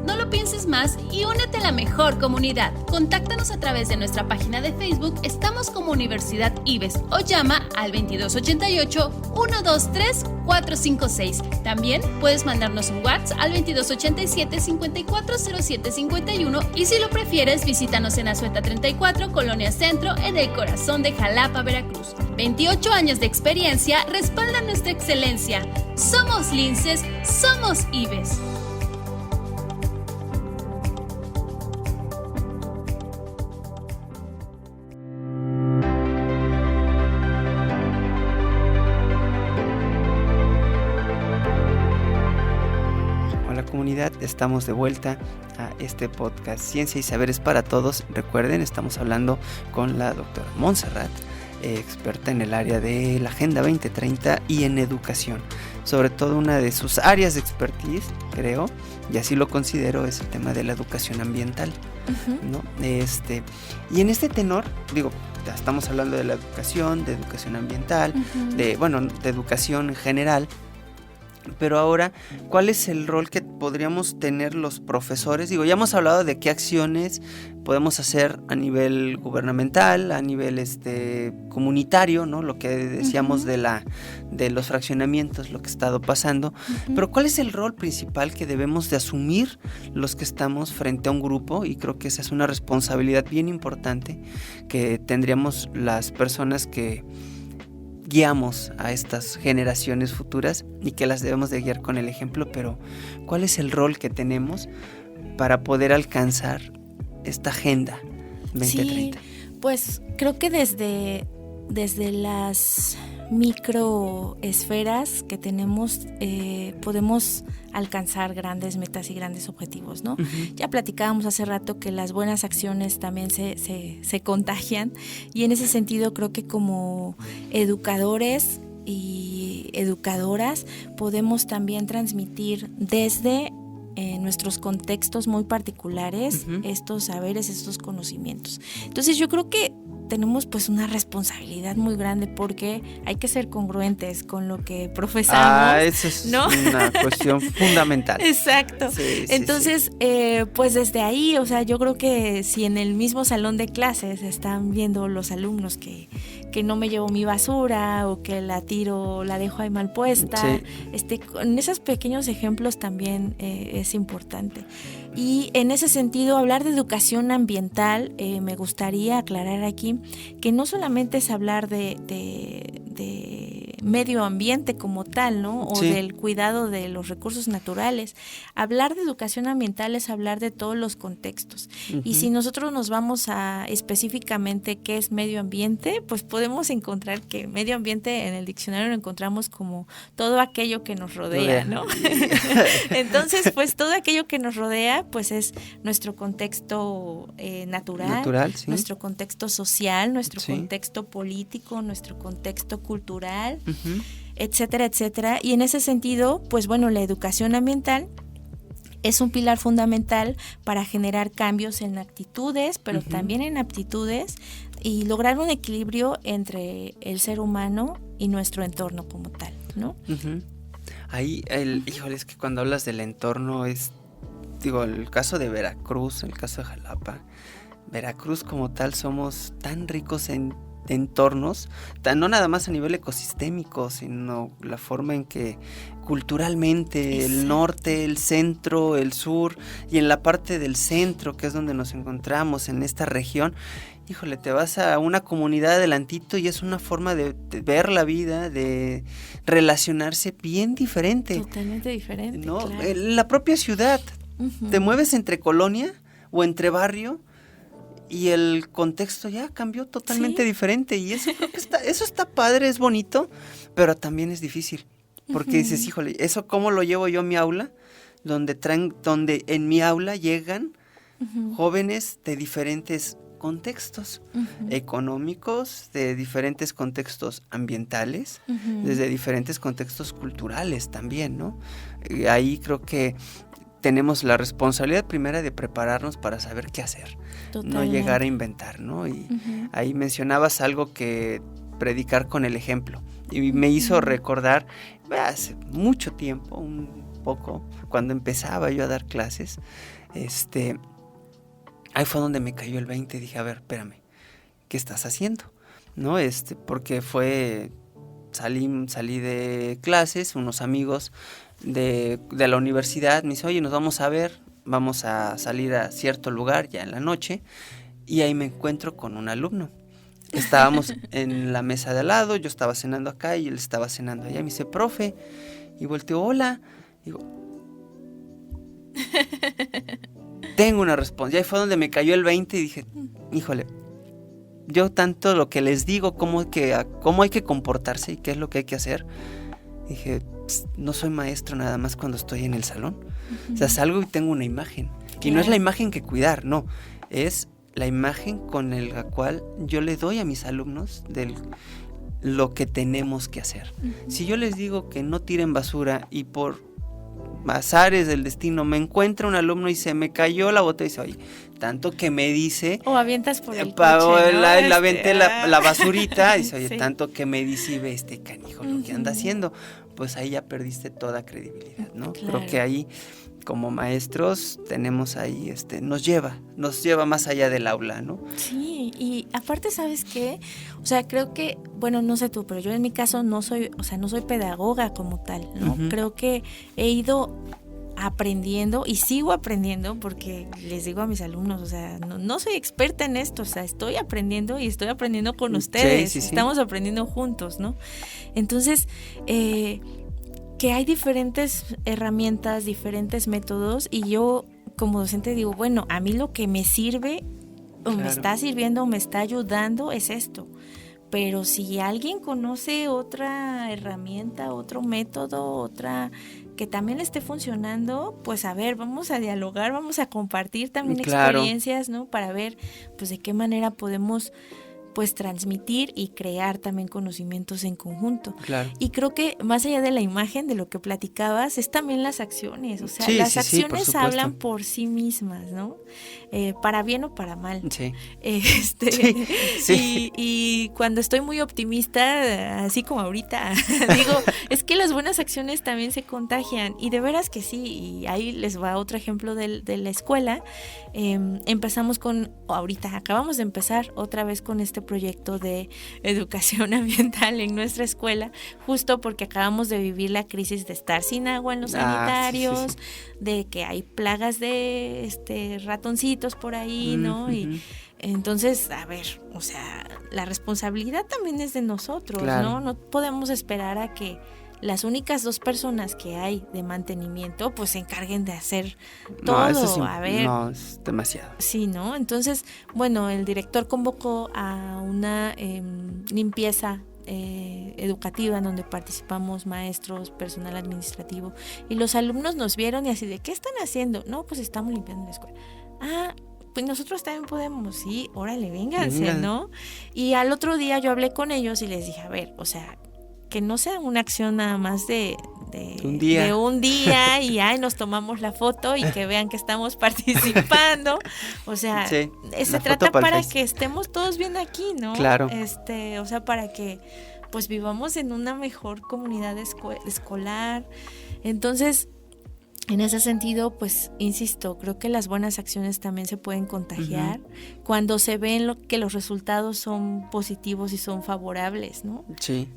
No lo pienses más y únete a la mejor comunidad. Contáctanos a través de nuestra página de Facebook, estamos como Universidad IBES, o llama al 2288-123-456. También puedes mandarnos un WhatsApp al 2287-540751 y si lo prefieres, visítanos en Azueta 34, Colonia Centro, en el corazón de Jalapa, Veracruz. 28 años de experiencia respaldan nuestra excelencia. Somos Linces, somos IBES. comunidad, estamos de vuelta a este podcast Ciencia y Saberes para Todos. Recuerden, estamos hablando con la doctora Montserrat, experta en el área de la Agenda 2030 y en educación. Sobre todo una de sus áreas de expertise, creo, y así lo considero, es el tema de la educación ambiental, ¿no? Y en este tenor, digo, ya estamos hablando de la educación, de educación ambiental, de educación en general. Pero ahora, ¿cuál es el rol que podríamos tener los profesores? Digo, ya hemos hablado de qué acciones podemos hacer a nivel gubernamental, a nivel comunitario, ¿no? Lo que decíamos de los fraccionamientos, lo que ha estado pasando. Pero ¿cuál es el rol principal que debemos de asumir los que estamos frente a un grupo? Y creo que esa es una responsabilidad bien importante que tendríamos las personas que guiamos a estas generaciones futuras y que las debemos de guiar con el ejemplo. Pero ¿cuál es el rol que tenemos para poder alcanzar esta Agenda 2030? Sí, pues creo que desde las microesferas que tenemos podemos alcanzar grandes metas y grandes objetivos, ¿no? Ya platicábamos hace rato que las buenas acciones también se contagian, y en ese sentido creo que como educadores y educadoras podemos también transmitir desde nuestros contextos muy particulares estos saberes, estos conocimientos. Entonces yo creo que tenemos pues una responsabilidad muy grande, porque hay que ser congruentes con lo que profesamos. Eso es, ¿no? Una cuestión fundamental. Exacto. Sí, entonces, pues desde ahí, o sea, yo creo que si en el mismo salón de clases están viendo los alumnos que no me llevo mi basura, o que la tiro, la dejo ahí mal puesta, en esos pequeños ejemplos también es importante. Y en ese sentido, hablar de educación ambiental, me gustaría aclarar aquí que no solamente es hablar de medio ambiente como tal, ¿no? O del cuidado de los recursos naturales. Hablar de educación ambiental es hablar de todos los contextos. Y si nosotros nos vamos a específicamente qué es medio ambiente, pues podemos encontrar que medio ambiente en el diccionario lo encontramos como todo aquello que nos rodea, ¿no? Entonces, pues todo aquello que nos rodea, pues es nuestro contexto natural, nuestro contexto social, nuestro contexto político, nuestro contexto cultural, etcétera, etcétera. Y en ese sentido, pues bueno, la educación ambiental es un pilar fundamental para generar cambios en actitudes, pero también en aptitudes, y lograr un equilibrio entre el ser humano y nuestro entorno como tal, ¿no? Ahí, híjole, es que cuando hablas del entorno el caso de Veracruz, el caso de Jalapa, Veracruz como tal, somos tan ricos en entornos, no nada más a nivel ecosistémico, sino la forma en que culturalmente el norte, el centro, el sur, y en la parte del centro, que es donde nos encontramos en esta región, híjole, te vas a una comunidad adelantito y es una forma de ver la vida, de relacionarse bien diferente. Totalmente diferente, ¿no? Claro. La propia ciudad, te mueves entre colonia o entre barrio, y el contexto ya cambió totalmente diferente, y eso creo que eso está padre, es bonito, pero también es difícil, porque dices, híjole, ¿eso cómo lo llevo yo a mi aula? Donde en mi aula llegan jóvenes de diferentes contextos económicos, de diferentes contextos ambientales, desde diferentes contextos culturales también, ¿no? Ahí creo que tenemos la responsabilidad primera de prepararnos para saber qué hacer. Totalmente. No llegar a inventar, ¿no? Y ahí mencionabas algo que predicar con el ejemplo, y me hizo recordar hace mucho tiempo, un poco, cuando empezaba yo a dar clases, ahí fue donde me cayó el 20 y dije, a ver, espérame, ¿qué estás haciendo? ¿No? Porque salí de clases, unos amigos de la universidad me dicen, oye, nos vamos a ver, vamos a salir a cierto lugar ya en la noche, y ahí me encuentro con un alumno. Estábamos en la mesa de al lado, yo estaba cenando acá y él estaba cenando allá. Me dice, profe, y volteo, hola. Digo, tengo una respuesta. Y ahí fue donde me cayó el 20 y dije, híjole, yo tanto lo que les digo, cómo hay que comportarse y qué es lo que hay que hacer. Dije, no soy maestro nada más cuando estoy en el salón. O sea, salgo y tengo una imagen. Y no es la imagen que cuidar, no. Es la imagen con la cual yo le doy a mis alumnos de lo que tenemos que hacer. Si yo les digo que no tiren basura y por azares del destino me encuentra un alumno y se me cayó la botella y dice, oye, tanto que me dice... O avientas por el coche, ¿no? La aventé la basurita y dice, oye, tanto que me dice y ve este canijo lo que anda haciendo. Pues ahí ya perdiste toda credibilidad, ¿no? Claro. Creo que ahí, como maestros, tenemos ahí, nos lleva más allá del aula, ¿no? Sí, y aparte, ¿sabes qué? O sea, creo que, bueno, no sé tú, pero yo en mi caso no soy pedagoga como tal, ¿no? Creo que he ido aprendiendo y sigo aprendiendo porque les digo a mis alumnos, o sea, no soy experta en esto, o sea, estoy aprendiendo y estoy aprendiendo con ustedes, estamos aprendiendo juntos, ¿no? Entonces, que hay diferentes herramientas, diferentes métodos y yo como docente digo, bueno, a mí lo que me sirve o me está sirviendo o me está ayudando es esto. Pero si alguien conoce otra herramienta, otro método, otra que también le esté funcionando, pues a ver, vamos a dialogar, vamos a compartir también experiencias, ¿no? Para ver, pues de qué manera podemos pues transmitir y crear también conocimientos en conjunto. Claro. Y creo que más allá de la imagen, de lo que platicabas, es también las acciones. O sea, las acciones hablan por sí mismas, ¿no? Para bien o para mal. Sí. Y cuando estoy muy optimista, así como ahorita, digo, es que las buenas acciones también se contagian. Y de veras que sí. Y ahí les va otro ejemplo de la escuela. Empezamos ahorita acabamos de empezar otra vez con este proyecto de educación ambiental en nuestra escuela, justo porque acabamos de vivir la crisis de estar sin agua en los sanitarios, de que hay plagas de ratoncitos por ahí, ¿no? Y entonces, a ver, o sea, la responsabilidad también es de nosotros, ¿no? No podemos esperar a que las únicas 2 personas que hay de mantenimiento pues se encarguen de hacer todo. No, es demasiado. Sí, ¿no? Entonces, bueno, el director convocó a una limpieza educativa en donde participamos maestros, personal administrativo, y los alumnos nos vieron y así de, ¿qué están haciendo? No, pues estamos limpiando la escuela. Pues nosotros también podemos, sí, órale, vénganse, ¿no? Y al otro día yo hablé con ellos y les dije, a ver, o sea, que no sea una acción nada más de un día y nos tomamos la foto y que vean que estamos participando. O sea, se trata para que estemos todos bien aquí, ¿no? Claro. O sea, para que pues vivamos en una mejor comunidad escolar. Entonces, en ese sentido, pues, insisto, creo que las buenas acciones también se pueden contagiar cuando se ven que los resultados son positivos y son favorables, ¿no? Sí.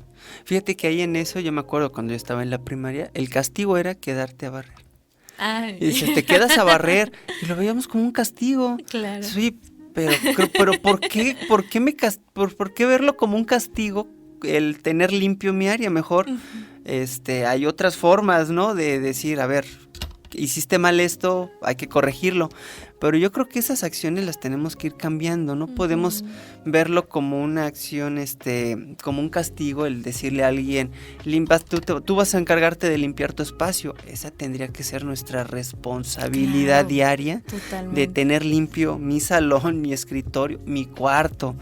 Fíjate que ahí en eso, yo me acuerdo cuando yo estaba en la primaria, el castigo era quedarte a barrer. Ay. Y dices, te quedas a barrer, y lo veíamos como un castigo. Claro. Sí, pero ¿por qué? ¿Por qué verlo como un castigo el tener limpio mi área? Mejor, hay otras formas, ¿no? De decir, a ver, hiciste mal esto, hay que corregirlo. Pero yo creo que esas acciones las tenemos que ir cambiando, no podemos verlo como una acción, como un castigo, el decirle a alguien, tú vas a encargarte de limpiar tu espacio. Esa tendría que ser nuestra responsabilidad diaria, de tener limpio mi salón, mi escritorio, mi cuarto.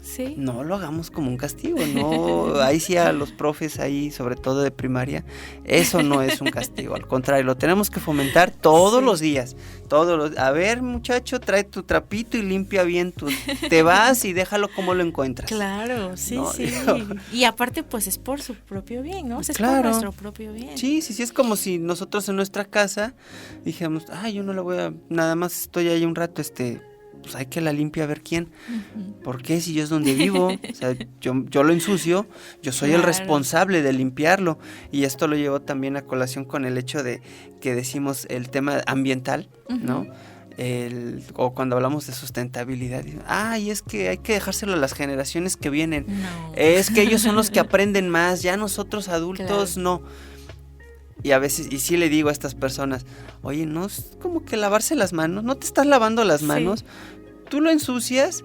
Sí. No lo hagamos como un castigo, no, ahí sí a los profes ahí, sobre todo de primaria, eso no es un castigo, al contrario, lo tenemos que fomentar todos los días, a ver muchacho, trae tu trapito y limpia bien te vas y déjalo como lo encuentras. Claro, sí, ¿no? Sí, y aparte pues es por su propio bien, ¿no? O sea, es por nuestro propio bien. Sí, es como si nosotros en nuestra casa dijéramos, yo no la voy a, nada más estoy ahí un rato, pues hay que la limpia a ver quién. ¿Por qué? Si yo es donde vivo, o sea, yo lo ensucio, yo soy el responsable de limpiarlo. Y esto lo llevo también a colación con el hecho de que decimos el tema ambiental, ¿no? O cuando hablamos de sustentabilidad, y es que hay que dejárselo a las generaciones que vienen. No. Es que ellos son los que aprenden más, ya nosotros adultos no. Y a veces, y sí le digo a estas personas, oye, no es como que lavarse las manos, no te estás lavando las manos, tú lo ensucias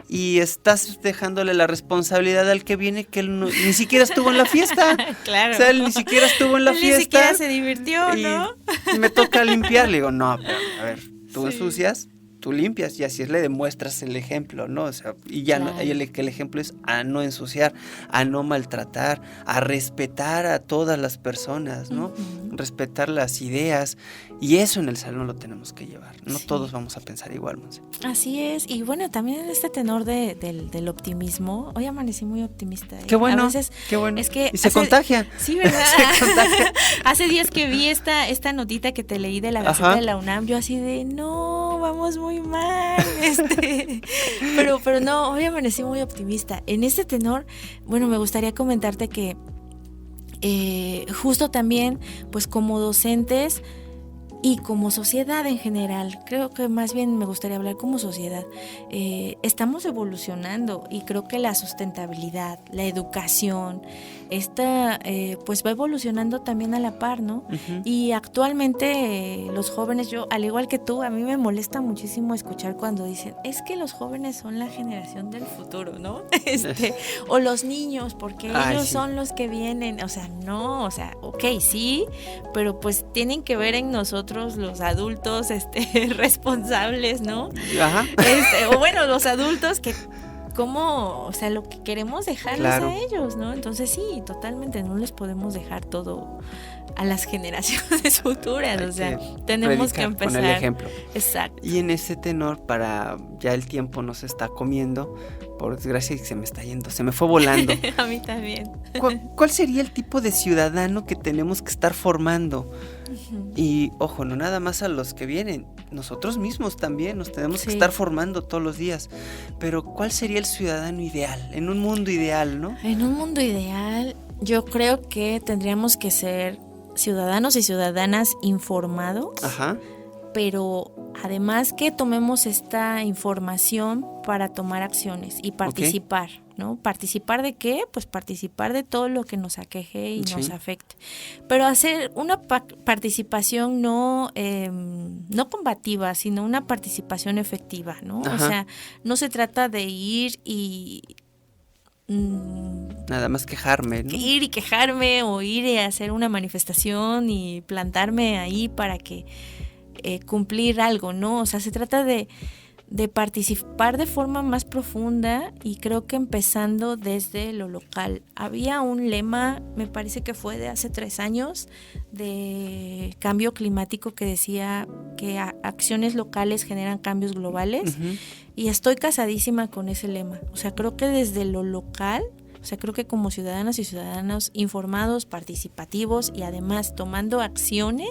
y estás dejándole la responsabilidad al que viene, que él ni siquiera estuvo en la fiesta. Claro. O sea, él ni siquiera estuvo en la fiesta. Ni siquiera se divirtió, ¿no? Y me toca limpiar. Le digo, no, pero, a ver, tú ensucias, tú limpias, y así le demuestras el ejemplo, ¿no? O sea, y ya claro. El ejemplo es a no ensuciar, a no maltratar, a respetar a todas las personas, ¿no? Respetar las ideas, y eso en el salón lo tenemos que llevar. No todos vamos a pensar igual, Monse. Así es, y bueno, también en este tenor del optimismo, hoy amanecí muy optimista. Qué bueno, a veces, qué bueno. Es que y se contagia. Sí, ¿verdad? Se contagia. Hace días que vi esta notita que te leí de la Gaceta de la UNAM, yo así de, no, vamos muy mal, pero no, hoy amanecí muy optimista. En este tenor, bueno, me gustaría comentarte que justo también, pues como docentes y como sociedad en general, creo que más bien me gustaría hablar como sociedad, estamos evolucionando, y creo que la sustentabilidad, la educación, pues va evolucionando también a la par, ¿no? Y actualmente los jóvenes, yo al igual que tú, a mí me molesta muchísimo escuchar cuando dicen, es que los jóvenes son la generación del futuro, ¿no? O los niños, porque ellos son los que vienen, o sea, no, o sea, ok, sí, pero pues tienen que ver en nosotros los adultos responsables, ¿no? Ajá. O bueno, los adultos que cómo, o sea, lo que queremos dejarles a ellos, ¿no? Entonces sí, totalmente, no les podemos dejar todo a las generaciones futuras, o sea, tenemos que empezar con el ejemplo. Exacto. Y en ese tenor, ya el tiempo nos está comiendo, por desgracia se me está yendo, se me fue volando. A mí también. ¿Cuál sería el tipo de ciudadano que tenemos que estar formando? Y ojo, no nada más a los que vienen, nosotros mismos también nos tenemos que estar formando todos los días. Pero ¿cuál sería el ciudadano ideal? En un mundo ideal, ¿no? En un mundo ideal, yo creo que tendríamos que ser ciudadanos y ciudadanas informados. Ajá. Pero además que tomemos esta información para tomar acciones y participar, ¿no? ¿Participar de qué? Pues participar de todo lo que nos aqueje y nos afecte. Pero hacer una participación no combativa, sino una participación efectiva, ¿no? Ajá. O sea, no se trata de ir y... nada más quejarme, ¿no? Ir y quejarme, o ir a hacer una manifestación y plantarme ahí para que cumplir algo, ¿no? O sea, se trata de participar de forma más profunda, y creo que empezando desde lo local. Había un lema, me parece que fue de hace 3 años, de cambio climático, que decía que acciones locales generan cambios globales, y estoy casadísima con ese lema. O sea, creo que desde lo local, o sea, creo que como ciudadanas y ciudadanos informados, participativos y además tomando acciones,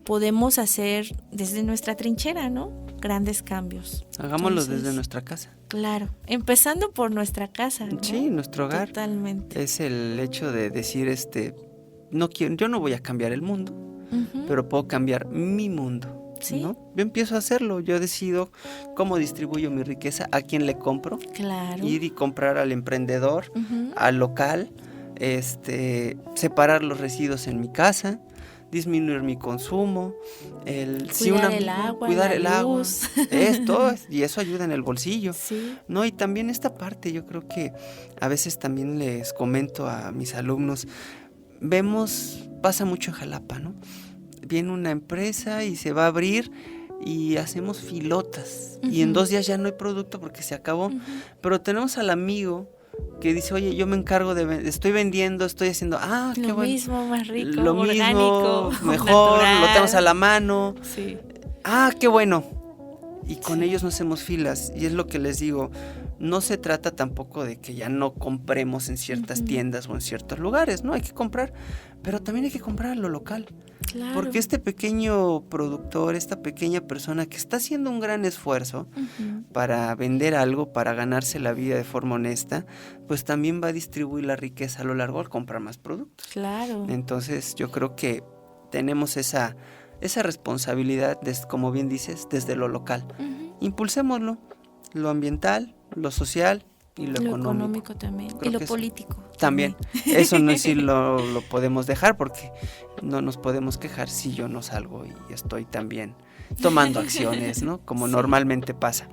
podemos hacer desde nuestra trinchera, ¿no? Grandes cambios. Hagámoslos desde nuestra casa. Claro, empezando por nuestra casa, ¿no? Sí, nuestro hogar. Totalmente. Es el hecho de decir, yo no voy a cambiar el mundo, pero puedo cambiar mi mundo. ¿Sí? ¿No? Yo empiezo a hacerlo, yo decido cómo distribuyo mi riqueza, a quién le compro, ir y comprar al emprendedor, al local, separar los residuos en mi casa, disminuir mi consumo, cuidar el agua, esto, y eso ayuda en el bolsillo, ¿no? Y también esta parte, yo creo que a veces también les comento a mis alumnos, pasa mucho en Jalapa, ¿no? Viene una empresa y se va a abrir y hacemos filotas, y en 2 días ya no hay producto porque se acabó, pero tenemos al amigo que dice, oye, yo me encargo estoy vendiendo, estoy haciendo, qué bueno. Lo mismo, más rico, lo orgánico, mismo, mejor, natural. Lo tenemos a la mano. Sí. Qué bueno. Y con ellos no hacemos filas, y es lo que les digo, no se trata tampoco de que ya no compremos en ciertas tiendas o en ciertos lugares, no, hay que comprar, pero también hay que comprar a lo local. Claro. Porque este pequeño productor, esta pequeña persona que está haciendo un gran esfuerzo para vender algo, para ganarse la vida de forma honesta, pues también va a distribuir la riqueza a lo largo al comprar más productos. Claro. Entonces yo creo que tenemos esa responsabilidad, como bien dices, desde lo local. Impulsémoslo, lo ambiental, lo social y lo económico también. Creo y lo político. También. Eso no es si lo podemos dejar, porque no nos podemos quejar si yo no salgo y estoy también tomando acciones, ¿no? Como normalmente pasa.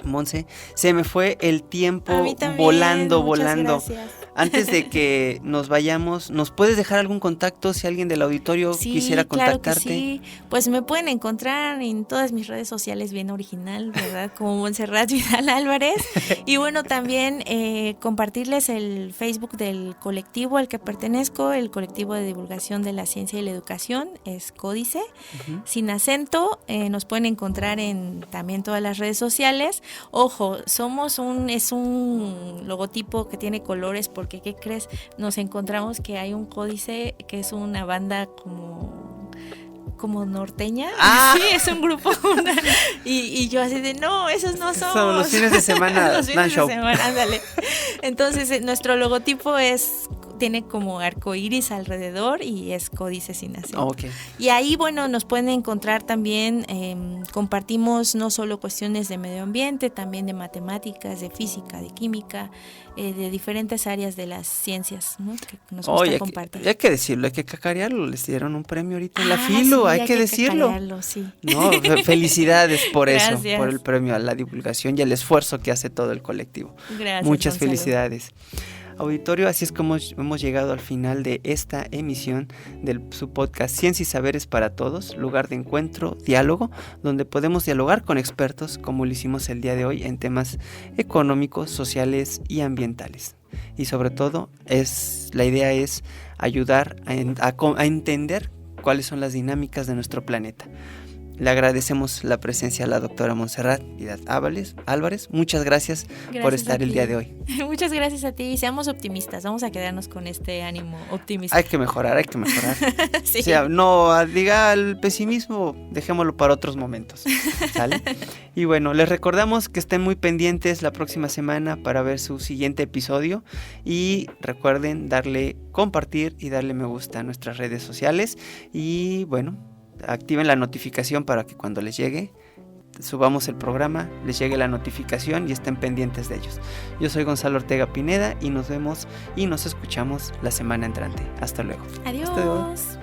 Monse, se me fue el tiempo A mí también, volando. gracias. Antes de que nos vayamos, ¿nos puedes dejar algún contacto si alguien del auditorio quisiera contactarte? Claro que sí. Pues me pueden encontrar en todas mis redes sociales, bien original, ¿verdad? Como Montserrat Vidal Álvarez. Y bueno, también compartirles el Facebook del colectivo al que pertenezco, el colectivo de divulgación de la ciencia y la educación, es Códice, sin acento. Nos pueden encontrar en también todas las redes sociales. Ojo, es un logotipo que tiene colores porque, ¿qué crees? Nos encontramos que hay un Códice que es una banda como norteña. Sí, es un grupo. Y yo así de, no, esos no somos. Son los fines de semana. Los fines de semana, ándale. Entonces, nuestro logotipo tiene como arcoíris alrededor y es Códice sin acento. Okay. Y ahí, bueno, nos pueden encontrar también, compartimos no solo cuestiones de medio ambiente, también de matemáticas, de física, de química, de diferentes áreas de las ciencias, ¿no? Que nos gusta compartir. Hay que decirlo, hay que cacarearlo, les dieron un premio ahorita en la Filo, sí, hay que decirlo. Sí. No, felicidades por Gracias. eso, por el premio a la divulgación y el esfuerzo que hace todo el colectivo. Gracias. Muchas Gonzalo. Felicidades. Auditorio, así es como hemos llegado al final de esta emisión de su podcast Ciencia y Saberes para Todos, lugar de encuentro, diálogo, donde podemos dialogar con expertos como lo hicimos el día de hoy en temas económicos, sociales y ambientales. Y sobre todo, la idea es ayudar a entender cuáles son las dinámicas de nuestro planeta. Le agradecemos la presencia a la doctora Montserrat Vidal Álvarez. Muchas gracias por estar el día de hoy. Muchas gracias a ti y seamos optimistas. Vamos a quedarnos con este ánimo optimista. Hay que mejorar. Sí. O sea, no diga el pesimismo, dejémoslo para otros momentos. ¿Sale? Y bueno, les recordamos que estén muy pendientes la próxima semana para ver su siguiente episodio. Y recuerden compartir y darle me gusta a nuestras redes sociales. Y bueno, activen la notificación para que cuando les llegue, subamos el programa, les llegue la notificación y estén pendientes de ellos. Yo soy Gonzalo Ortega Pineda y nos vemos y nos escuchamos la semana entrante. Hasta luego. Adiós.